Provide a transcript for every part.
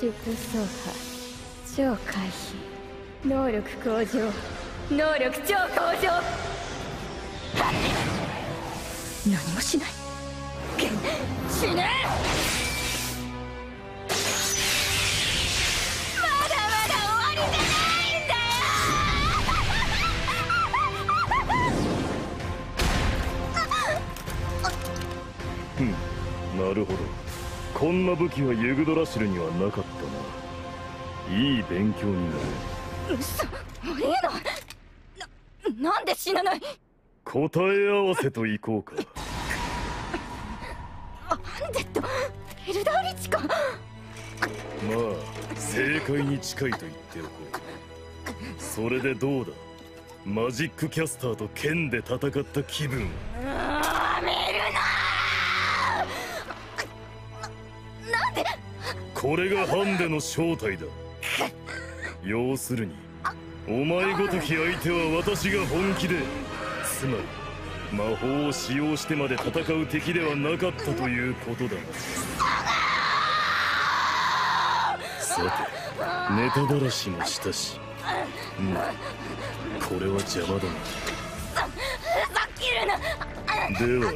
疾走破超回避能力向上能力超向上何もしない死ねまだまだ終わりじゃないんだよなるほど。こんな武器はユグドラシルにはなかったな。いい勉強になる。嘘、ありえない。なんで死なない。答え合わせといこうか。アンデッド、エルダーリチか。まあ正解に近いと言っておこう。それでどうだ、マジックキャスターと剣で戦った気分。見るな。なんで。これがハンデの正体だ。要するにお前ごとき相手は私が本気で、つまり魔法を使用してまで戦う敵ではなかったということだ。さてネタばらしもしたし、これは邪魔だな。ふざけるな。では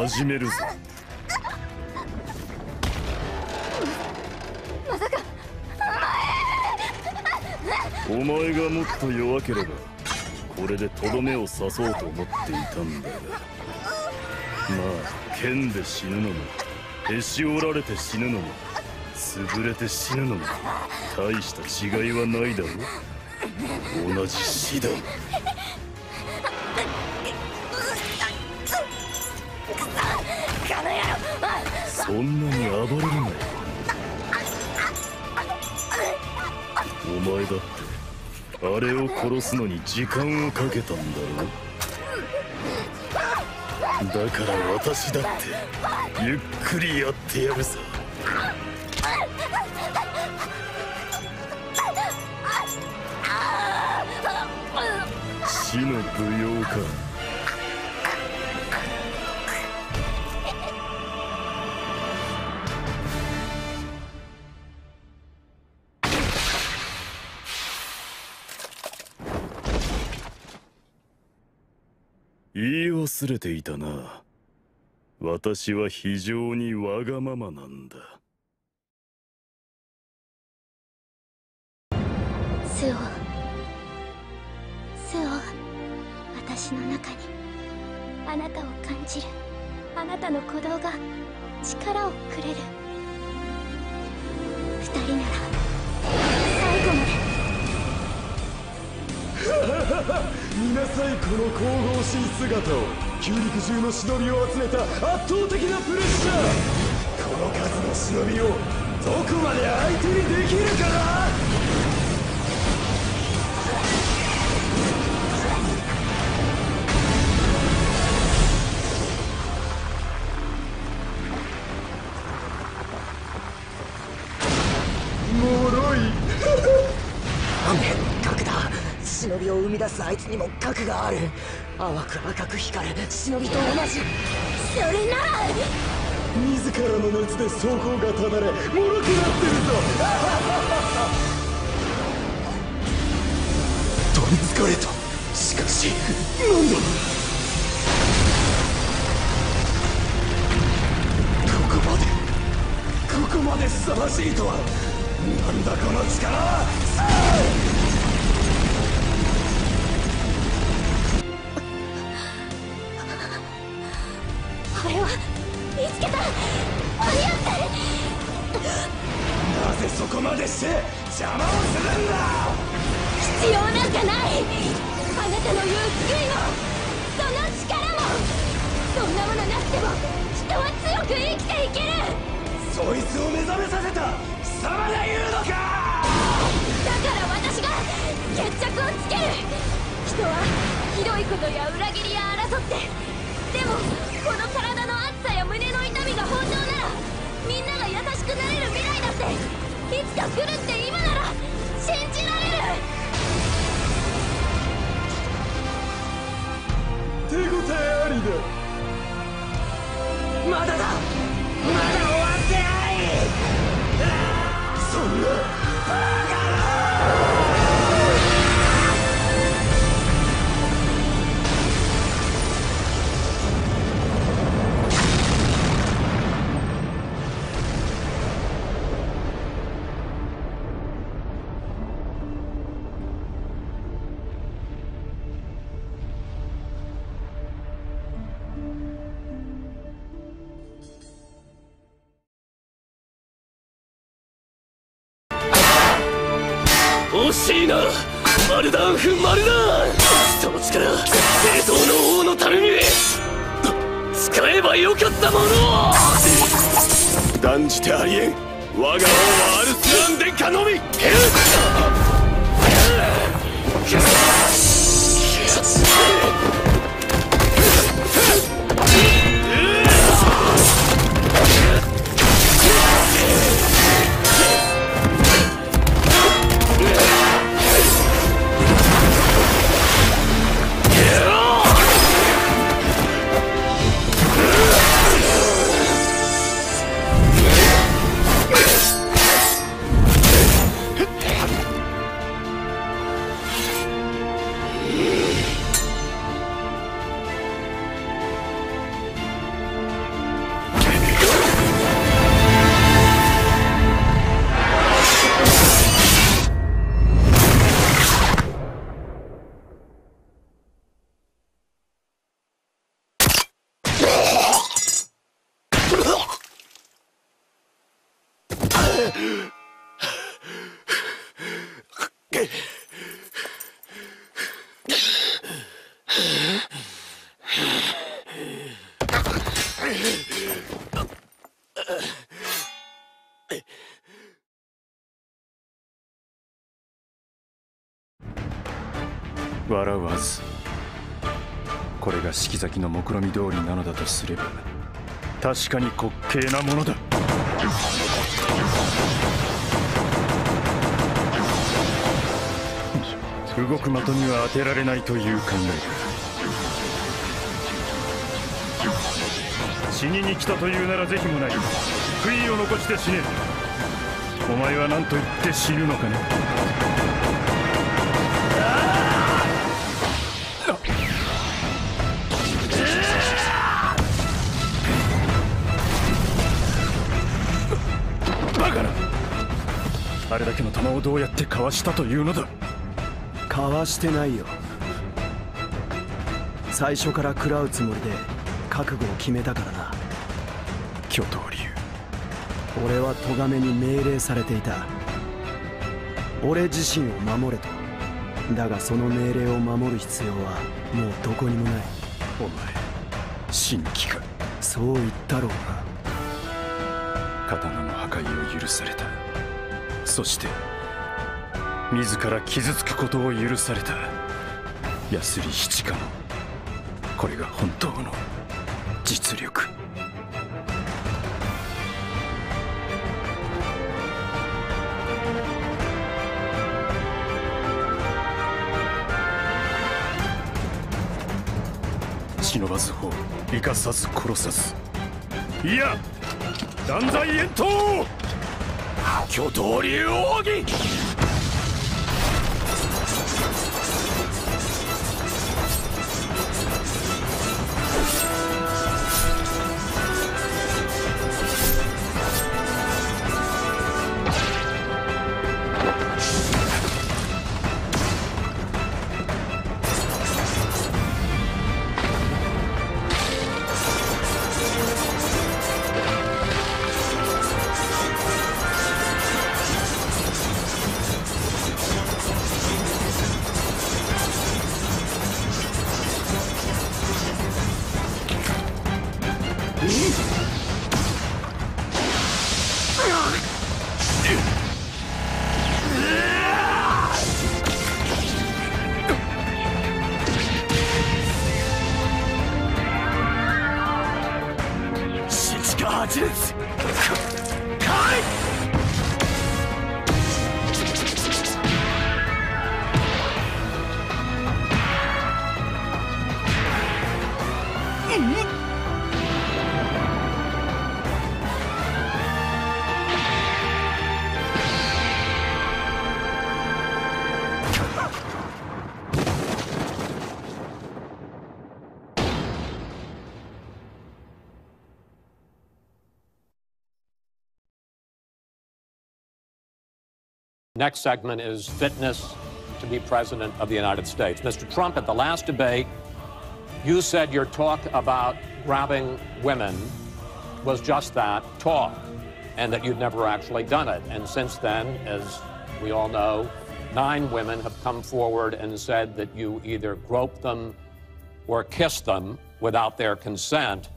始めるぞ。まさかお前がもっと弱ければこれでとどめを刺そうと思っていたんだが、まあ剣で死ぬのもへし折られて死ぬのも潰れて死ぬのも大した違いはないだろう。同じ死だ。そんなに暴れるなよ。お前だってあれを殺すのに時間をかけたんだろ。だから私だってゆっくりやってやるさ。死の舞踊か。言い忘れていたな。私は非常にわがままなんだ。スオ、私の中にあなたを感じる。あなたの鼓動が力をくれる。二人なら最後まで。見なさいこの神々しい姿を。旧陸中の忍びを集めた圧倒的なプレッシャー。この数の忍びをどこまで相手にできるかな。脆い。なんで核だ。忍びを生み出すあいつにも核がある。淡く赤く光る忍びと同じ。それなら自らの熱で装甲がただれ脆くなってるぞ。取りつかれた。しかしなんだ。ここまで凄まじいとは。なんだこの力は。あれは見つけた。間に合って。なぜそこまでして邪魔をするんだ。必要なんかない。あなたの言う救いもその力もそんなものなくても人は強く生きていける。そいつを目覚めさせた貴様が言うのか。だから私が決着をつける。人はひどいことや裏切りや争って、でもこの体の熱さや胸の痛みが本当ならみんなが優しくなれる未来だっていつか来るって今なら信じられる。手応えありだ。まだだ。まだ終わってない。そんな惜しいな、マルダンフ・マルダン。その力、正当の王のために使えばよかったものを。断じてありえん。我が王はアルスラン殿下のみ。笑わず、これが四季咲の目論見通りなのだとすれば確かに滑稽なものだ。動く的には当てられないという考えだ。死にに来たというなら是非もない。悔いを残して死ね。お前は何と言って死ぬのかね。バカな。あれだけの弾をどうやってかわしたというのだ。かわしてないよ。最初から食らうつもりで覚悟を決めたからな。巨頭竜、俺は咎めに命令されていた。俺自身を守れと。だがその命令を守る必要はもうどこにもない。お前神気か。そう言ったろうが。刀の破壊を許された。そして自ら傷つくことを許された。ヤスリ七花のこれが本当の実力。忍ばず法、生かさず殺さず、いや断罪遠闘。巨頭竜奥義。八列Next segment is fitness to be president of the United States. Mr. Trump, at the last debate, you said your talk about grabbing women was just that, talk, and that you'd never actually done it. And since then, as we all know, 9 women have come forward and said that you either groped them or kissed them without their consent.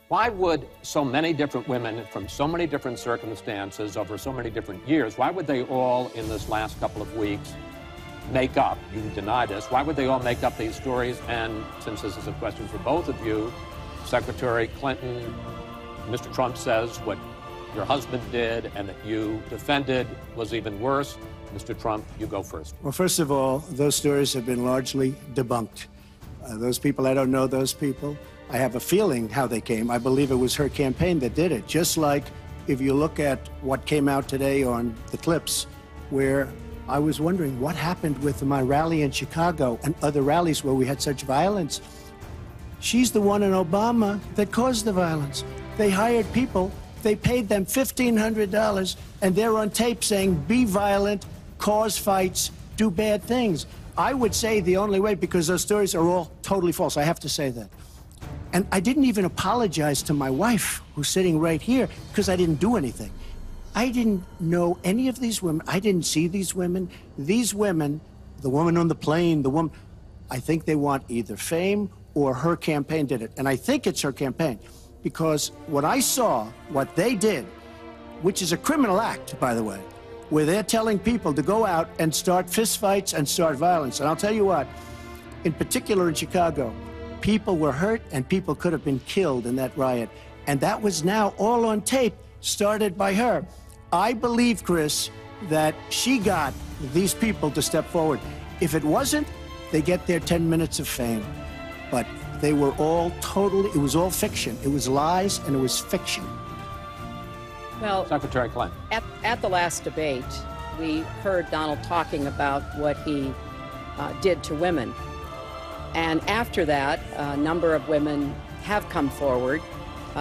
Why would so many different women from so many different circumstances over so many different years, why would they all in this last couple of weeks make up, you deny this, why would they all make up these stories? And since this is a question for both of you, Secretary Clinton, Mr. Trump says what your husband did and that you defended was even worse. Mr. Trump, you go first. Well, first of all, those stories have been largely debunked. Those people, I don't know those people. I have a feeling how they came. I believe it was her campaign that did it. Just like if you look at what came out today on the clips, where I was wondering what happened with my rally in Chicago and other rallies where we had such violence. She's the one in Obama that caused the violence. They hired people, they paid them $1,500, and they're on tape saying, be violent, cause fights, do bad things. I would say the only way, because those stories are all totally false, I have to say that. And I didn't even apologize to my wife, who's sitting right here, because I didn't do anything. I didn't know any of these women. I didn't see these women. These women, the woman on the plane, the woman, I think they want either fame or her campaign did it. And I think it's her campaign, because when I saw what they did, which is a criminal act, by the way, where they're telling people to go out and start fistfights and start violence. And I'll tell you what, in particular in Chicago, people were hurt and people could have been killed in that riot. And that was now all on tape, started by her. I believe, Chris, that she got these people to step forward. If it wasn't, they get their 10 minutes of fame. But they were all totally, it was all fiction. It was lies and it was fiction. Well, Secretary Clinton. At the last debate, we heard Donald talking about what he did to women. And after that, a number of women have come forward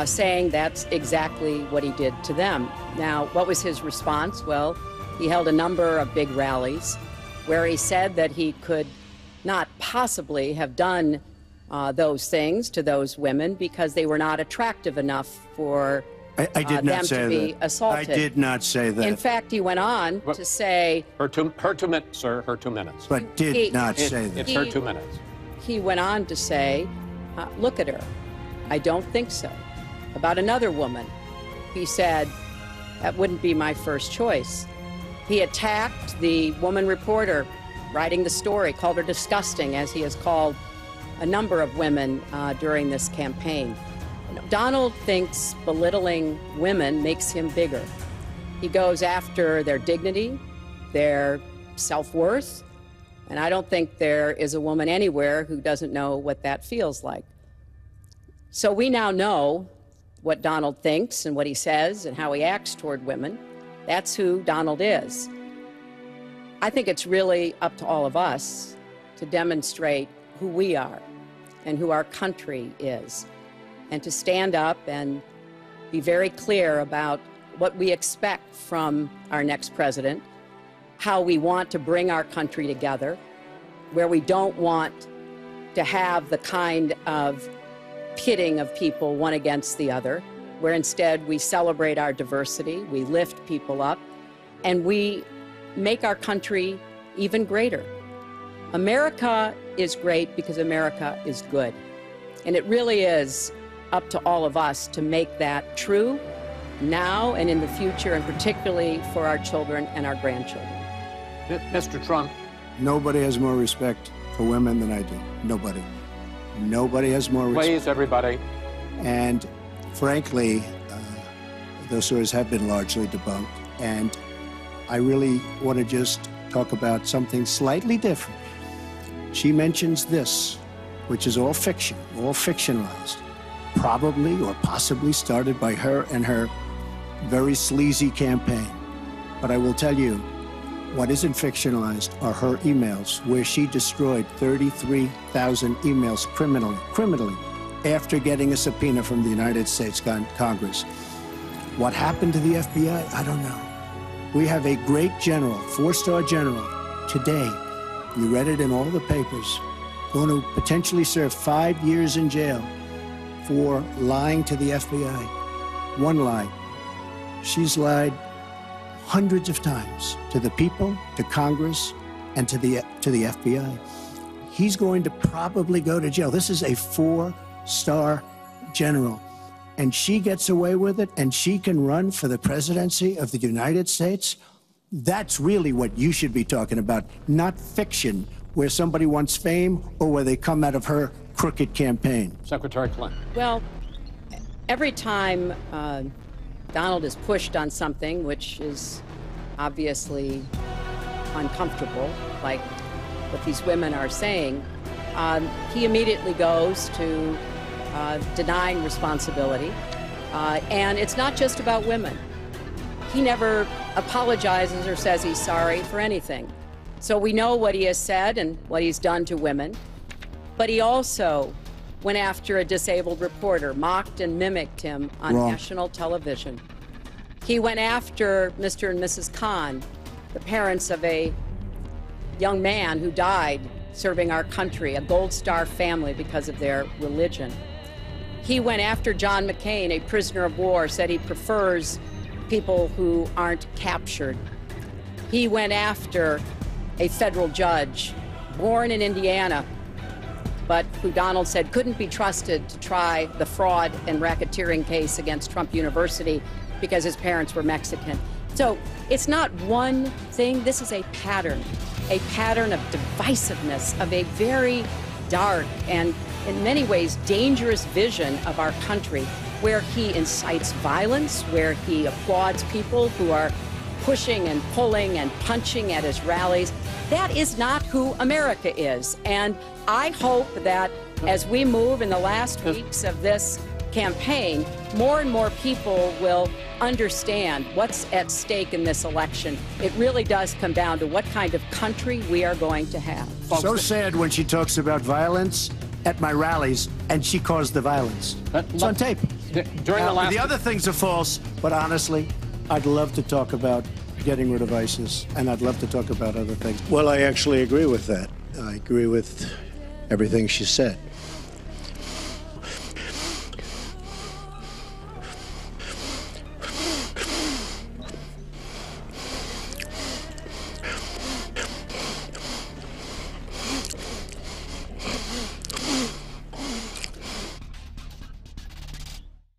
saying that's exactly what he did to them. Now, what was his response? Well, he held a number of big rallies where he said that he could not possibly have done those things to those women because they were not attractive enough for I did not them say to be that. assaulted. I did not say that. In fact, he went on to say... Her 2 minutes, sir, her 2 minutes. But did not say that. It's her 2 minutes. He went on to say, look at her. I don't think so. About another woman, he said, that wouldn't be my first choice. He attacked the woman reporter writing the story, called her disgusting, as he has called a number of women during this campaign. Donald thinks belittling women makes him bigger. He goes after their dignity, their self-worth, and I don't think there is a woman anywhere who doesn't know what that feels like. So we now know what Donald thinks and what he says and how he acts toward women. That's who Donald is. I think it's really up to all of us to demonstrate who we are and who our country is, and to stand up and be very clear about what we expect from our next president, how we want to bring our country together, where we don't want to have the kind of pitting of people one against the other, where instead we celebrate our diversity, we lift people up, and we make our country even greater. America is great because America is good. And it really is up to all of us to make that true now and in the future, and particularly for our children and our grandchildren. Mr. Trump. Nobody has more respect for women than I do. Nobody. Nobody has more respect. Please, everybody. And frankly, those stories have been largely debunked. And I really want to just talk about something slightly different. She mentions this, which is all fiction, all fictionalized, probably or possibly started by her and her very sleazy campaign. But I will tell you, what isn't fictionalized are her emails, where she destroyed 33,000 emails criminally, after getting a subpoena from the United States Congress. What happened to the FBI? I don't know. We have a great general, 4-star general, today, you read it in all the papers, going to potentially serve 5 years in jail for lying to the FBI. One lie. She's lied hundreds of times to the people, to Congress, and to the FBI. He's going to probably go to jail. This is a 4-star general. And she gets away with it, and she can run for the presidency of the United States. That's really what you should be talking about, not fiction, where somebody wants fame or where they come out of her crooked campaign. Secretary Clinton. Well, every time Donald is pushed on something which is obviously uncomfortable, like what these women are saying, he immediately goes to denying responsibility. And it's not just about women. He never apologizes or says he's sorry for anything. So we know what he has said and what he's done to women. But he also went after a disabled reporter, mocked and mimicked him on national television. He went after Mr. and Mrs. Khan, the parents of a young man who died serving our country, a Gold Star family because of their religion. He went after John McCain, a prisoner of war, said he prefers people who aren't captured. He went after a federal judge, born in Indiana, but who Donald said couldn't be trusted to try the fraud and racketeering case against Trump University because his parents were Mexican. So it's not one thing. This is a pattern of divisiveness, of a very dark and in many ways dangerous vision of our country, where he incites violence, where he applauds people who are pushing and pulling and punching at his rallies. That is not who America is. And I hope that as we move in the last weeks of this campaign, more and more people will understand what's at stake in this election. It really does come down to what kind of country we are going to have. So sad when she talks about violence at my rallies, and she caused the violence. It's on tape. During the other things are false, but honestly, I'd love to talk about getting rid of ISIS, and I'd love to talk about other things. Well, I actually agree with that. I agree with everything she said.